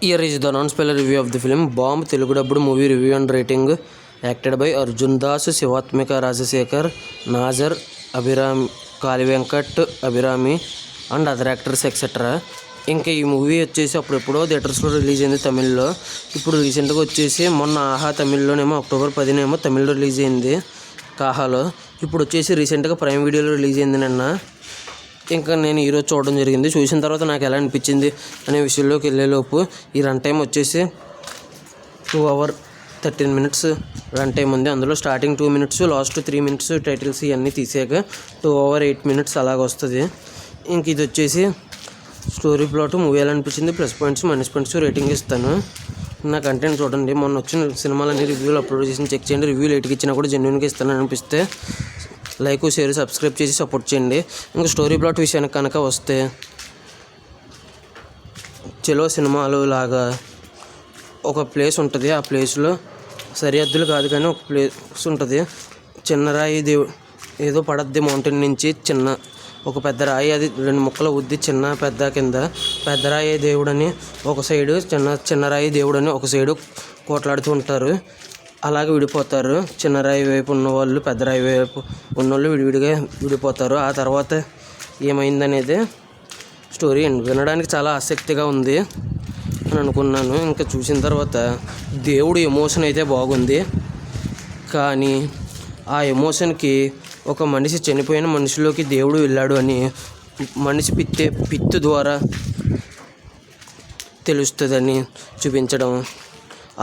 Here is the non-spoiler review of the film Bomb Telugu dubbed movie review and rating. Acted by Arjun Das, Sivatmika Rajasekhar, Nazar, Abhiram, Kali Venkat, Abhirami and other actors etc. ఇంకా ఈ movie వచ్చేసి అప్పుడెప్పుడో థియేటర్స్లో release అయింది తమిళ్లో. ఇప్పుడు రీసెంట్గా వచ్చేసి మొన్న ఆహా తమిళ్లోనేమో అక్టోబర్ 10 తమిళ్లో రిలీజ్ అయింది కాహాలో. ఇప్పుడు వచ్చేసి రీసెంట్గా ప్రైమ్ వీడియోలో రిలీజ్ అయింది నిన్న. ఇంకా నేను ఈరోజు చూడడం జరిగింది. చూసిన తర్వాత నాకు ఎలా అనిపించింది అనే విషయంలోకి వెళ్ళేలోపు ఈ రన్ టైం వచ్చేసి 2 hours 13 minutes రన్ టైం ఉంది. అందులో starting 2 minutes, last 3 minutes titles ఇవన్నీ తీసాక 2 hours 8 minutes అలాగ వస్తుంది. ఇంక ఇది వచ్చేసి స్టోరీ ప్లాట్ మూవీ ఎలా అనిపించింది, plus points minus points rating ఇస్తాను. నా కంటెంట్ చూడండి. మొన్న వచ్చిన సినిమాలన్నీ రివ్యూలు అప్లోడ్ చేసి చెక్ చేయండి. రివ్యూలు ఎటుకి ఇచ్చినా కూడా జెన్యున్గా ఇస్తానని అనిపిస్తే లైక్ షేర్ సబ్స్క్రైబ్ చేసి సపోర్ట్ చేయండి. ఇంకా స్టోరీ ప్లాట్ విషయానికి కనుక వస్తే చెలో సినిమాలు లాగా ఒక ప్లేస్ ఉంటుంది. ఆ ప్లేస్లో సరిహద్దులు కాదు కానీ ఒక ప్లేస్ ఉంటుంది. చిన్న రాయి ఏదో పడద్ది మౌంటైన్ నుంచి ఒక పెద్ద రాయి, అది 2 ముక్కలు ఉద్ది చిన్న పెద్ద కింద. పెద్ద రాయి దేవుడని ఒక సైడు, చిన్న రాయి దేవుడని ఒక సైడు కోట్లాడుతూ ఉంటారు. అలాగే విడిపోతారు. చిన్న రాయి వైపు ఉన్నవాళ్ళు పెద్ద రాయి వైపు ఉన్నవాళ్ళు విడివిడిగా విడిపోతారు. ఆ తర్వాత ఏమైందనేది స్టోరీ. వినడానికి చాలా ఆసక్తిగా ఉంది అని అనుకున్నాను. ఇంకా చూసిన తర్వాత దేవుడు ఎమోషన్ అయితే బాగుంది, కానీ ఆ ఎమోషన్కి ఒక మనిషి చనిపోయిన మనిషిలోకి దేవుడు వెళ్ళాడు అని మనిషి పిత్తు ద్వారా తెలుస్తుందని చూపించడం,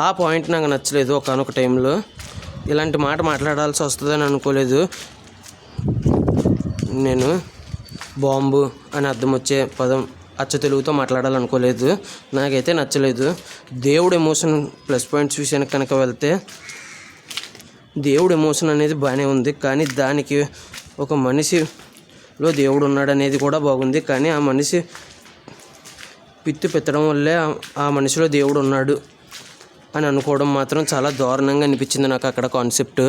ఆ పాయింట్ నాకు నచ్చలేదు. ఒకానొక టైంలో ఇలాంటి మాట మాట్లాడాల్సి వస్తుందని అనుకోలేదు నేను. బాంబు అని అర్థం వచ్చే పదం అచ్చ తెలుగుతో మాట్లాడాలనుకోలేదు. నాకైతే నచ్చలేదు. దేవుడు ఎమోషన్ ప్లస్ పాయింట్స్ విషయానికి కనుక వెళ్తే దేవుడు ఎమోషన్ అనేది బాగానే ఉంది, కానీ దానికి ఒక మనిషిలో దేవుడు ఉన్నాడు అనేది కూడా బాగుంది. కానీ ఆ మనిషి పిత్తు పెట్టడం వల్లే ఆ మనిషిలో దేవుడు ఉన్నాడు అని అనుకోవడం మాత్రం చాలా దారుణంగా అనిపించింది నాకు అక్కడ కాన్సెప్ట్.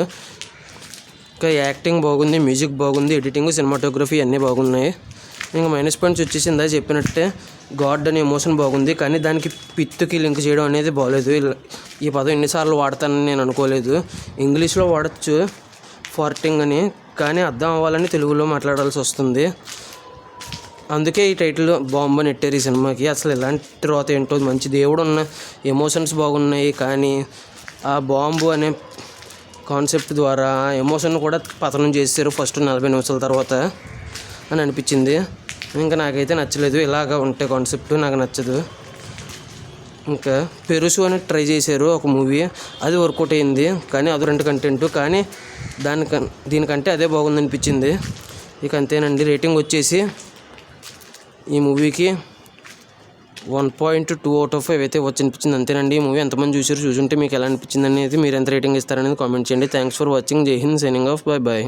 ఇంకా యాక్టింగ్ బాగుంది, మ్యూజిక్ బాగుంది, ఎడిటింగ్, సినిమాటోగ్రఫీ అన్నీ బాగున్నాయి. ఇంకా మైనస్ పాయింట్స్ వచ్చేసిందా చెప్పినట్టే గాడ్ అనే ఎమోషన్ బాగుంది, కానీ దానికి పిత్తుకి లింక్ చేయడం అనేది బాగలేదు. ఈ పదం ఎన్నిసార్లు వాడతానని నేను అనుకోలేదు. ఇంగ్లీష్లో వాడచ్చు ఫార్టింగ్ అని, కానీ అర్థం అవ్వాలని తెలుగులో మాట్లాడాల్సి వస్తుంది. అందుకే ఈ టైటిల్ బాంబు అని పెట్టారు ఈ సినిమాకి. అసలు ఎలాంటి తర్వాత ఏంటో, మంచి దేవుడు ఉన్న ఎమోషన్స్ బాగున్నాయి, కానీ ఆ బాంబు అనే కాన్సెప్ట్ ద్వారా ఎమోషన్ కూడా పతనం చేశారు ఫస్ట్ 40 నిమిషాల తర్వాత అని అనిపించింది. ఇంకా నాకైతే నచ్చలేదు. ఇలాగ ఉంటే కాన్సెప్ట్ నాకు నచ్చదు. ఇంకా పెరుసు అని ట్రై చేశారు ఒక మూవీ, అది వర్కౌట్ అయింది, కానీ అది 2 కంటెంట్, కానీ దీనికంటే అదే బాగుంది అనిపించింది. ఇక అంతేనండి. రేటింగ్ వచ్చేసి ఈ మూవీకి 1.2 out of 5 అయితే వచ్చి అనిపించింది. అంతేనండి. ఈ మూవీ ఎంతమంది చూసుంటే మీకు ఎలా అనిపించింది అనేది, మీరు ఎంత రేటింగ్ ఇస్తారనేది కామెంట్ చేయండి. Thanks for watching. Jai Hind. Signing off. Bye bye.